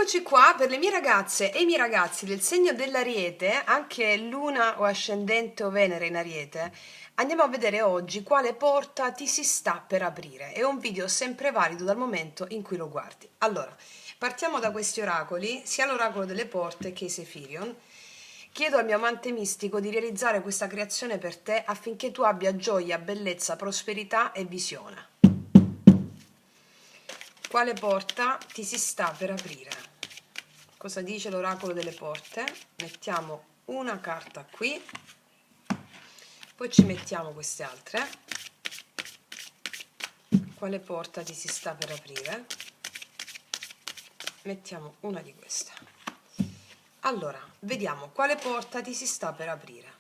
Eccoci qua per le mie ragazze e i miei ragazzi del segno dell'Ariete, anche Luna o ascendente o Venere in Ariete. Andiamo a vedere oggi quale porta ti si sta per aprire. È un video sempre valido dal momento in cui lo guardi. Allora, partiamo da questi oracoli, sia l'oracolo delle porte che i Sefirion. Chiedo al mio amante mistico di realizzare questa creazione per te affinché tu abbia gioia, bellezza, prosperità e visione. Quale porta ti si sta per aprire? Cosa dice l'oracolo delle porte? Mettiamo una carta qui, poi ci mettiamo queste altre. Quale porta ti si sta per aprire? Mettiamo una di queste. Allora, vediamo quale porta ti si sta per aprire.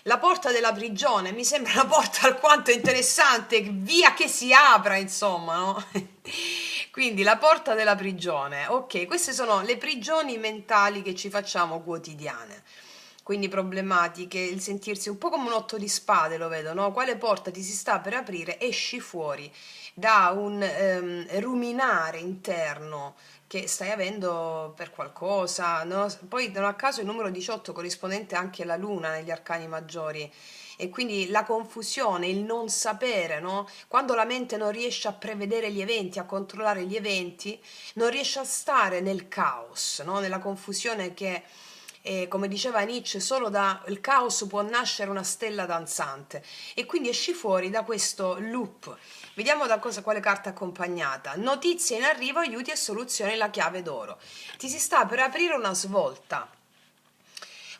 La porta della prigione mi sembra una porta alquanto interessante, via che si apra, insomma, no? Quindi la porta della prigione, ok, queste sono le prigioni mentali che ci facciamo quotidiane, quindi problematiche, il sentirsi un po' come un 8 di spade, lo vedo, no? Quale porta ti si sta per aprire, esci fuori da un ruminare interno che stai avendo per qualcosa, no? Poi non a caso il numero 18 corrispondente anche alla luna negli arcani maggiori, e quindi la confusione, il non sapere, no? Quando la mente non riesce a prevedere gli eventi, a controllare gli eventi, non riesce a stare nel caos, no? Nella confusione che, come diceva Nietzsche, solo dal caos può nascere una stella danzante, e quindi esci fuori da questo loop. Vediamo da cosa, quale carta accompagnata. Notizie in arrivo, aiuti e soluzioni, la chiave d'oro. Ti si sta per aprire una svolta.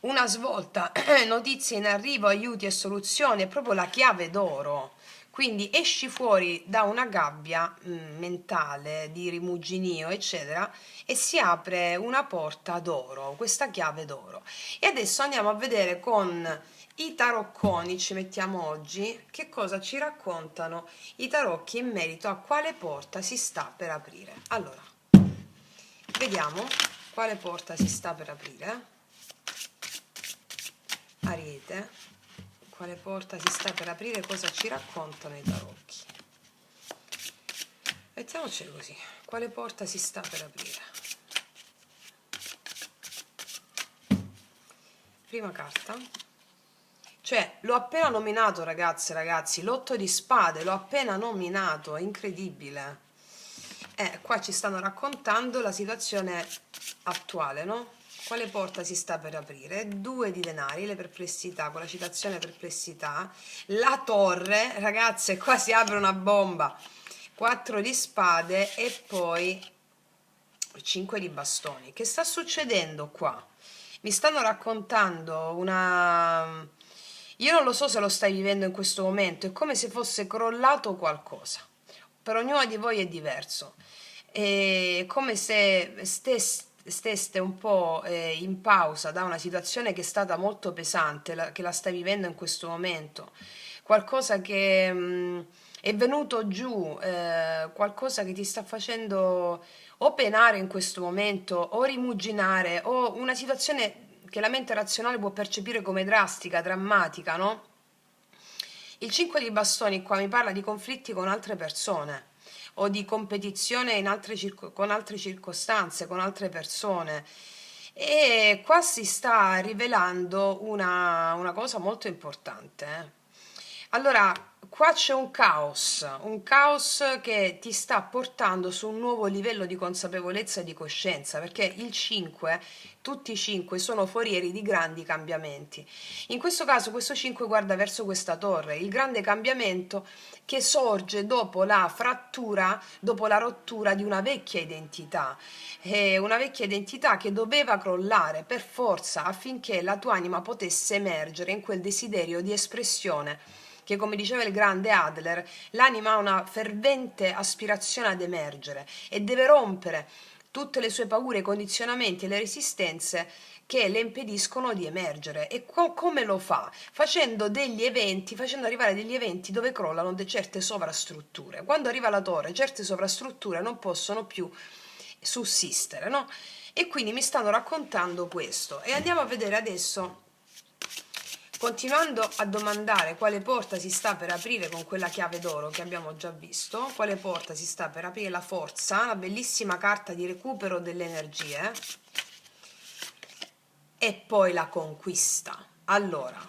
Una svolta, notizie in arrivo, aiuti e soluzioni, è proprio la chiave d'oro. Quindi esci fuori da una gabbia mentale di rimuginio, eccetera, e si apre una porta d'oro, questa chiave d'oro. E adesso andiamo a vedere con i tarocconi, ci mettiamo oggi, che cosa ci raccontano i tarocchi in merito a quale porta si sta per aprire. Allora, vediamo quale porta si sta per aprire. Ariete, quale porta si sta per aprire, cosa ci raccontano i tarocchi. Mettiamoci così, quale porta si sta per aprire. Prima carta, cioè l'ho appena nominato, ragazze e ragazzi, l'otto di spade, l'ho appena nominato, è incredibile. Qua ci stanno raccontando la situazione attuale, no? Quale porta si sta per aprire? Due di denari, le perplessità, con la citazione perplessità, la torre, ragazze, qua si apre una bomba, 4 di spade e poi 5 di bastoni. Che sta succedendo qua? Mi stanno raccontando una... Io non lo so se lo stai vivendo in questo momento, è come se fosse crollato qualcosa. Per ognuno di voi è diverso. È come se steste un po' in pausa da una situazione che è stata molto pesante, che la stai vivendo in questo momento. Qualcosa che è venuto giù, qualcosa che ti sta facendo o penare in questo momento, o rimuginare, o una situazione che la mente razionale può percepire come drastica, drammatica, no? Il 5 di bastoni qua mi parla di conflitti con altre persone o di competizione in con altre circostanze, con altre persone. E qua si sta rivelando una cosa molto importante. Allora, qua c'è un caos che ti sta portando su un nuovo livello di consapevolezza e di coscienza, perché il 5, tutti i 5 sono forieri di grandi cambiamenti. In questo caso questo 5 guarda verso questa torre, il grande cambiamento che sorge dopo la frattura, dopo la rottura di una vecchia identità che doveva crollare per forza affinché la tua anima potesse emergere in quel desiderio di espressione che, come diceva il grande Adler, l'anima ha una fervente aspirazione ad emergere e deve rompere tutte le sue paure, i condizionamenti e le resistenze che le impediscono di emergere. E come lo fa? Facendo degli eventi, facendo arrivare degli eventi dove crollano certe sovrastrutture. Quando arriva la torre, certe sovrastrutture non possono più sussistere, no? E quindi mi stanno raccontando questo. E andiamo a vedere adesso Continuando a domandare quale porta si sta per aprire con quella chiave d'oro che abbiamo già visto, quale porta si sta per aprire, la forza, la bellissima carta di recupero delle energie, e poi la conquista. Allora,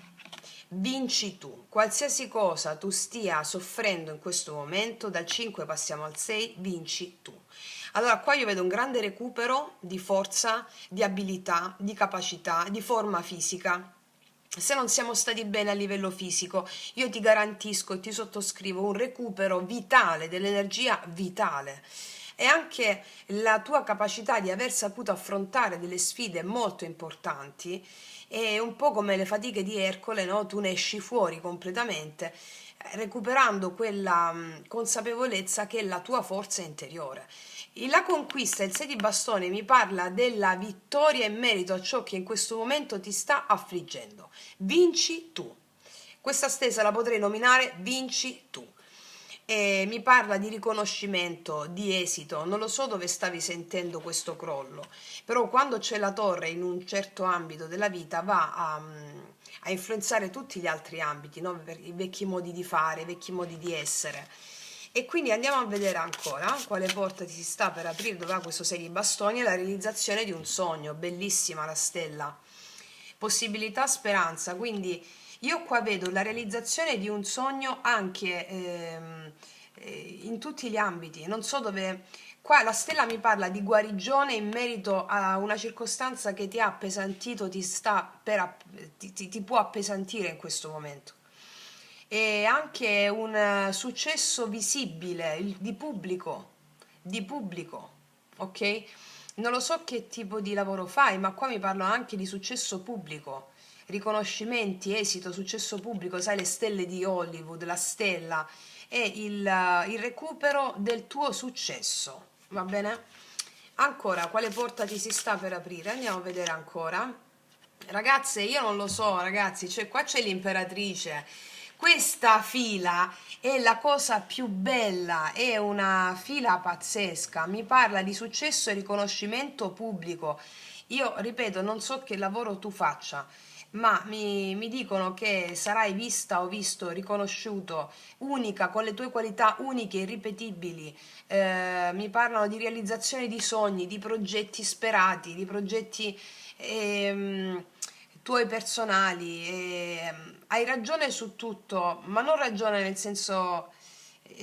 vinci tu, qualsiasi cosa tu stia soffrendo in questo momento, dal 5 passiamo al 6, vinci tu. Allora, qua io vedo un grande recupero di forza, di abilità, di capacità, di forma fisica. Se non siamo stati bene a livello fisico, io ti garantisco e ti sottoscrivo un recupero vitale, dell'energia vitale, e anche la tua capacità di aver saputo affrontare delle sfide molto importanti. È un po' come le fatiche di Ercole, no? Tu ne esci fuori completamente, recuperando quella consapevolezza che è la tua forza interiore. La conquista, il 6 di bastone, mi parla della vittoria in merito a ciò che in questo momento ti sta affliggendo. Vinci tu. Questa stesa la potrei nominare vinci tu. E mi parla di riconoscimento, di esito. Non lo so dove stavi sentendo questo crollo, però quando c'è la torre in un certo ambito della vita va a influenzare tutti gli altri ambiti, no? I vecchi modi di fare, i vecchi modi di essere. E quindi andiamo a vedere ancora quale porta ti si sta per aprire, dove ha questo 6 di bastoni, e la realizzazione di un sogno. Bellissima la stella, possibilità, speranza. Quindi io qua vedo la realizzazione di un sogno anche in tutti gli ambiti. Non so dove. Qua la stella mi parla di guarigione in merito a una circostanza che ti ha appesantito, ti può appesantire in questo momento. E anche un successo visibile, di pubblico, ok? Non lo so che tipo di lavoro fai, ma qua mi parlo anche di successo pubblico, riconoscimenti, esito, successo pubblico, sai, le stelle di Hollywood, la stella è il recupero del tuo successo, va bene? Ancora, quale porta ti si sta per aprire? Andiamo a vedere ancora. Ragazze, io non lo so, ragazzi, cioè qua c'è l'imperatrice. Questa fila è la cosa più bella, è una fila pazzesca, mi parla di successo e riconoscimento pubblico. Io ripeto, non so che lavoro tu faccia, ma mi dicono che sarai vista o visto, riconosciuto, unica, con le tue qualità uniche, irripetibili. Mi parlano di realizzazione di sogni, di progetti sperati, di progetti tuoi personali. Hai ragione su tutto, ma non ragione nel senso,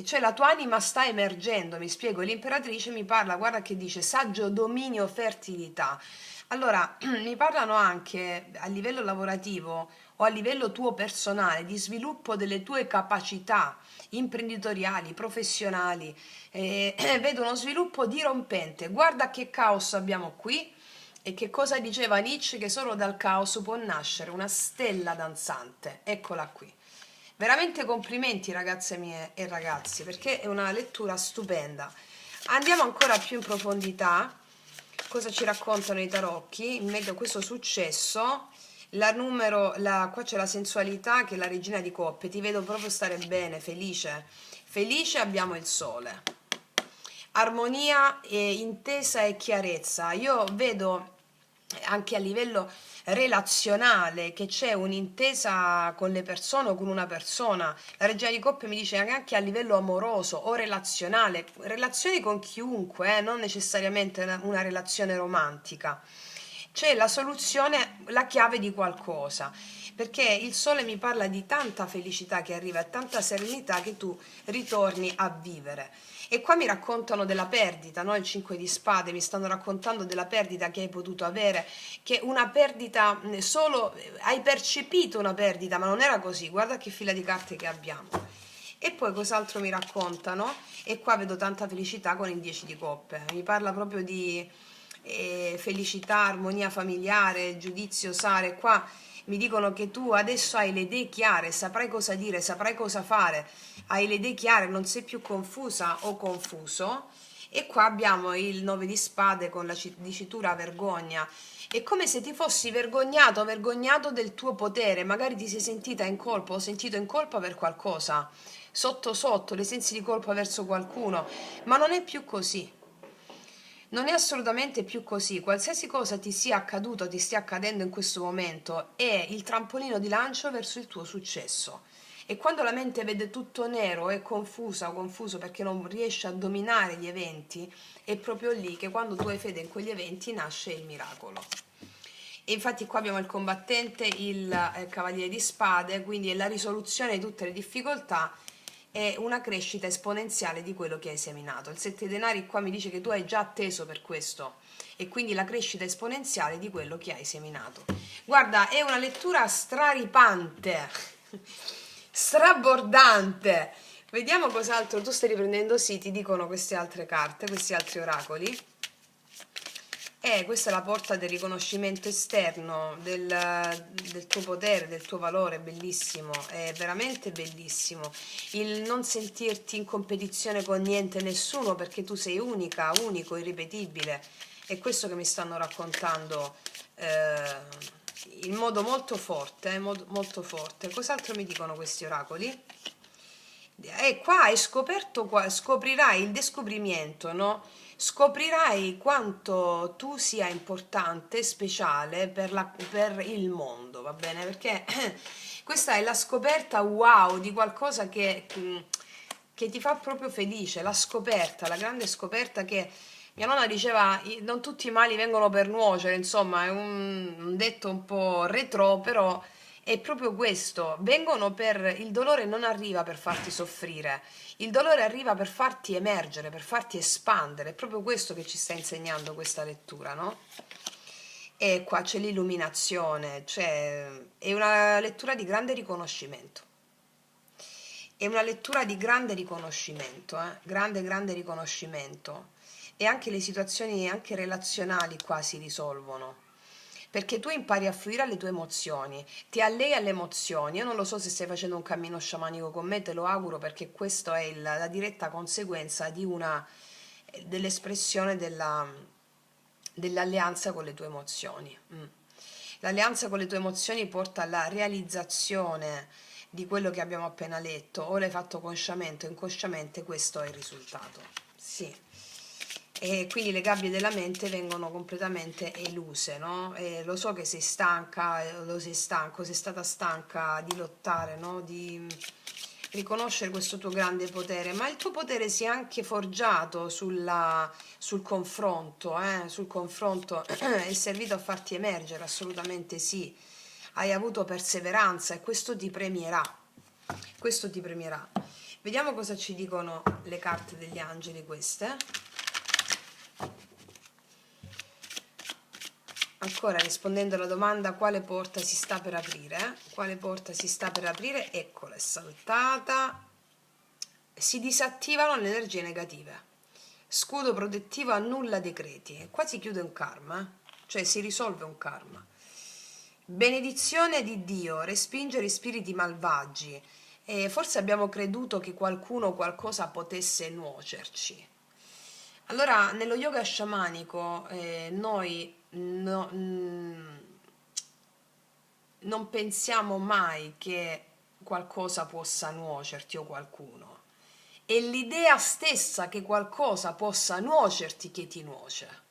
cioè la tua anima sta emergendo, mi spiego. L'imperatrice mi parla, guarda che dice saggio, dominio, fertilità. Allora, mi parlano anche a livello lavorativo o a livello tuo personale di sviluppo delle tue capacità imprenditoriali, professionali. Vedo uno sviluppo dirompente. Guarda che caos abbiamo qui e che cosa diceva Nietzsche, che solo dal caos può nascere una stella danzante. Eccola qui. Veramente complimenti ragazze mie e ragazzi, perché è una lettura stupenda. Andiamo ancora più in profondità. Cosa ci raccontano i tarocchi in mezzo a questo successo? Qua c'è la sensualità, che è la regina di coppe. Ti vedo proprio stare bene, felice. Felice, abbiamo il sole. Armonia, intesa e chiarezza. Io vedo anche a livello relazionale che c'è un'intesa con le persone o con una persona. La regina di coppe mi dice anche a livello amoroso o relazionale, relazioni con chiunque, non necessariamente una relazione romantica. C'è la soluzione, la chiave di qualcosa, perché il sole mi parla di tanta felicità che arriva e tanta serenità che tu ritorni a vivere. E qua mi raccontano della perdita, no? Il 5 di spade, mi stanno raccontando della perdita che hai potuto avere, che una perdita solo, hai percepito una perdita, ma non era così, guarda che fila di carte che abbiamo. E poi cos'altro mi raccontano? E qua vedo tanta felicità con il 10 di coppe, mi parla proprio di felicità, armonia familiare, giudizio, sare. Qua mi dicono che tu adesso hai le idee chiare, saprai cosa dire, saprai cosa fare, hai le idee chiare, non sei più confusa o confuso. E qua abbiamo il 9 di spade con la dicitura vergogna. È come se ti fossi vergognato o vergognato del tuo potere, magari ti sei sentita in colpa o sentito in colpa per qualcosa, sotto sotto, le sensi di colpa verso qualcuno, ma non è più così. Non è assolutamente più così, qualsiasi cosa ti sia accaduto, ti stia accadendo in questo momento è il trampolino di lancio verso il tuo successo. E quando la mente vede tutto nero, è confusa o confuso perché non riesce a dominare gli eventi, è proprio lì che quando tu hai fede in quegli eventi nasce il miracolo. E infatti qua abbiamo il combattente, il cavaliere di spade, quindi è la risoluzione di tutte le difficoltà, è una crescita esponenziale di quello che hai seminato. Il sette denari qua mi dice che tu hai già atteso per questo e quindi la crescita esponenziale di quello che hai seminato. Guarda, è una lettura straripante, strabordante. Vediamo cos'altro tu stai riprendendo. Sì, ti dicono queste altre carte, questi altri oracoli. Questa è la porta del riconoscimento esterno, del tuo potere, del tuo valore, bellissimo, è veramente bellissimo. Il non sentirti in competizione con niente e nessuno perché tu sei unica, unico, irripetibile. È questo che mi stanno raccontando in modo molto forte, molto forte. Cos'altro mi dicono questi oracoli? E qua hai scoperto, scoprirai il descoprimento, no? Scoprirai quanto tu sia importante, speciale per il mondo, va bene? Perché questa è la scoperta wow di qualcosa che ti fa proprio felice, la scoperta, la grande scoperta che mia nonna diceva non tutti i mali vengono per nuocere, insomma, è un detto un po' retrò, però è proprio questo, vengono per il dolore non arriva per farti soffrire, il dolore arriva per farti emergere, per farti espandere, è proprio questo che ci sta insegnando questa lettura, no? E qua c'è l'illuminazione, è una lettura di grande riconoscimento. È una lettura di grande riconoscimento, grande riconoscimento. E anche le situazioni anche relazionali qua si risolvono perché tu impari a fluire alle tue emozioni, ti allei alle emozioni. Io non lo so se stai facendo un cammino sciamanico con me, te lo auguro perché questa è la diretta conseguenza di dell'espressione dell'alleanza con le tue emozioni. L'alleanza con le tue emozioni porta alla realizzazione di quello che abbiamo appena letto, o l'hai fatto consciamente o inconsciamente, questo è il risultato. Sì. E quindi le gabbie della mente vengono completamente eluse, no? E lo so che sei stanca, lo sei stanco, sei stata stanca di lottare, no? Di riconoscere questo tuo grande potere, ma il tuo potere si è anche forgiato sul confronto, sul confronto è servito a farti emergere, assolutamente sì. Hai avuto perseveranza e questo ti premierà. Questo ti premierà. Vediamo cosa ci dicono le carte degli angeli queste. Ancora rispondendo alla domanda quale porta si sta per aprire, quale porta si sta per aprire, eccola, è saltata. Si disattivano le energie negative. Scudo protettivo annulla decreti. E qua si chiude un karma, cioè si risolve un karma. Benedizione di Dio, respingere spiriti malvagi. E forse abbiamo creduto che qualcuno o qualcosa potesse nuocerci. Allora, nello yoga sciamanico noi non pensiamo mai che qualcosa possa nuocerti o qualcuno. È l'idea stessa che qualcosa possa nuocerti che ti nuoce.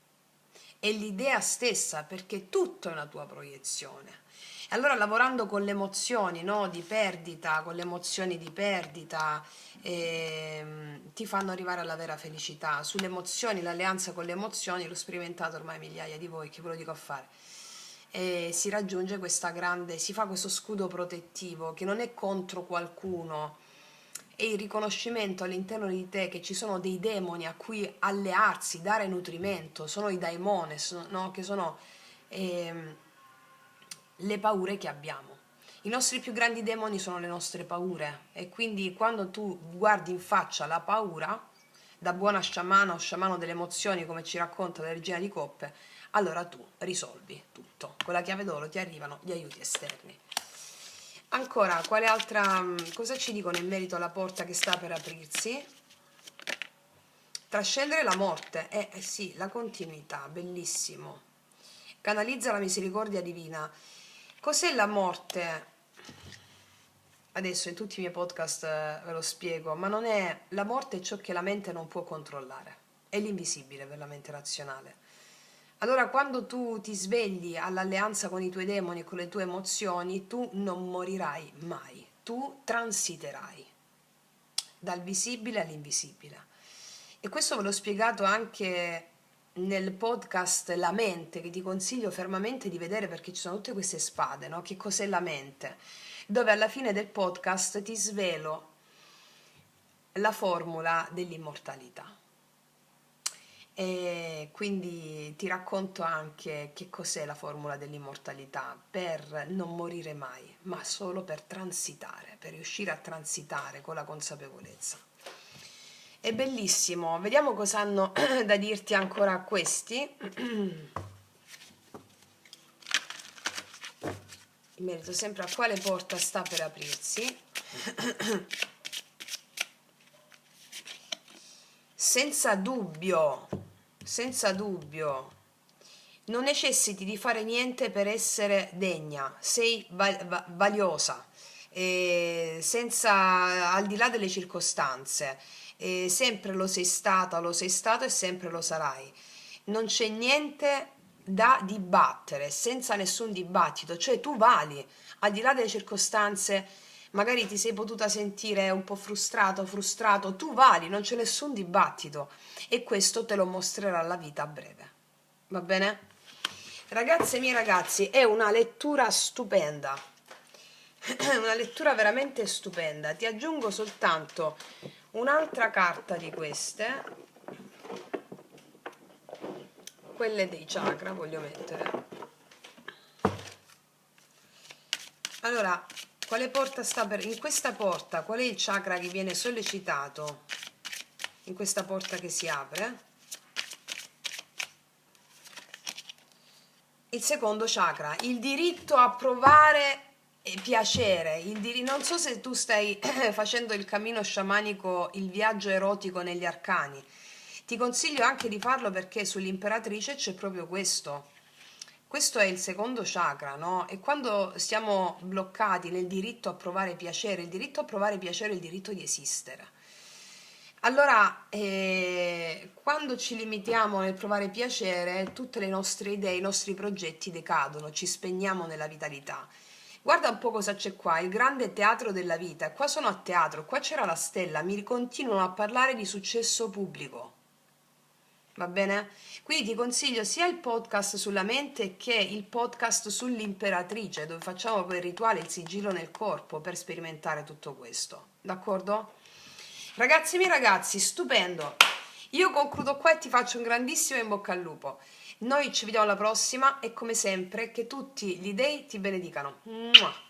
È l'idea stessa perché tutto è una tua proiezione. E allora lavorando con le emozioni, no, di perdita, con le emozioni di perdita, ti fanno arrivare alla vera felicità. Sulle emozioni, l'alleanza con le emozioni, l'ho sperimentato ormai migliaia di voi, che ve lo dico a fare. E si raggiunge questa grande, si fa questo scudo protettivo che non è contro qualcuno, è il riconoscimento all'interno di te che ci sono dei demoni a cui allearsi, dare nutrimento, sono i daimones, no? Che sono ehm, le paure che abbiamo. I nostri più grandi demoni sono le nostre paure e quindi quando tu guardi in faccia la paura, da buona sciamana o sciamano delle emozioni come ci racconta la regina di coppe, allora tu risolvi tutto. Con la chiave d'oro ti arrivano gli aiuti esterni. Ancora, quale altra cosa ci dicono in merito alla porta che sta per aprirsi? Trascendere la morte, sì, la continuità, bellissimo. Canalizza la misericordia divina. Cos'è la morte? Adesso in tutti i miei podcast ve lo spiego, ma non è la morte è ciò che la mente non può controllare. è l'invisibile per la mente razionale. Allora quando tu ti svegli all'alleanza con i tuoi demoni e con le tue emozioni, tu non morirai mai, tu transiterai dal visibile all'invisibile. E questo ve l'ho spiegato anche nel podcast La mente, che ti consiglio fermamente di vedere perché ci sono tutte queste spade, no? Che cos'è la mente? Dove alla fine del podcast ti svelo la formula dell'immortalità. E quindi ti racconto anche che cos'è la formula dell'immortalità per non morire mai, ma solo per transitare, per riuscire a transitare con la consapevolezza. È bellissimo, vediamo cosa hanno da dirti ancora questi. In merito sempre a quale porta sta per aprirsi. Senza dubbio, non necessiti di fare niente per essere degna, sei valiosa, senza, al di là delle circostanze, sempre lo sei stata, lo sei stato e sempre lo sarai. Non c'è niente da dibattere, senza nessun dibattito, cioè tu vali, al di là delle circostanze. Magari ti sei potuta sentire un po' frustrato, tu vali, non c'è nessun dibattito e questo te lo mostrerà la vita a breve. Va bene? Ragazze mie ragazzi, è una lettura stupenda, una lettura veramente stupenda. Ti aggiungo soltanto un'altra carta di queste, quelle dei chakra voglio mettere. Allora, quale porta sta per... In questa porta, qual è il chakra che viene sollecitato? In questa porta che si apre? Il secondo chakra, il diritto a provare piacere. Non so se tu stai facendo il cammino sciamanico, il viaggio erotico negli arcani. Ti consiglio anche di farlo perché sull'imperatrice c'è proprio questo. Questo è il secondo chakra, no? E quando siamo bloccati nel diritto a provare piacere, il diritto a provare piacere è il diritto di esistere. Allora, quando ci limitiamo nel provare piacere, tutte le nostre idee, i nostri progetti decadono, ci spegniamo nella vitalità. Guarda un po' cosa c'è qua, il grande teatro della vita. Qua sono a teatro, qua c'era la stella, mi continuano a parlare di successo pubblico. Va bene? Quindi ti consiglio sia il podcast sulla mente che il podcast sull'imperatrice, dove facciamo poi il rituale, il sigillo nel corpo per sperimentare tutto questo. D'accordo? Ragazzi miei ragazzi, stupendo. Io concludo qua e ti faccio un grandissimo in bocca al lupo. Noi ci vediamo alla prossima e come sempre che tutti gli dei ti benedicano. Mua.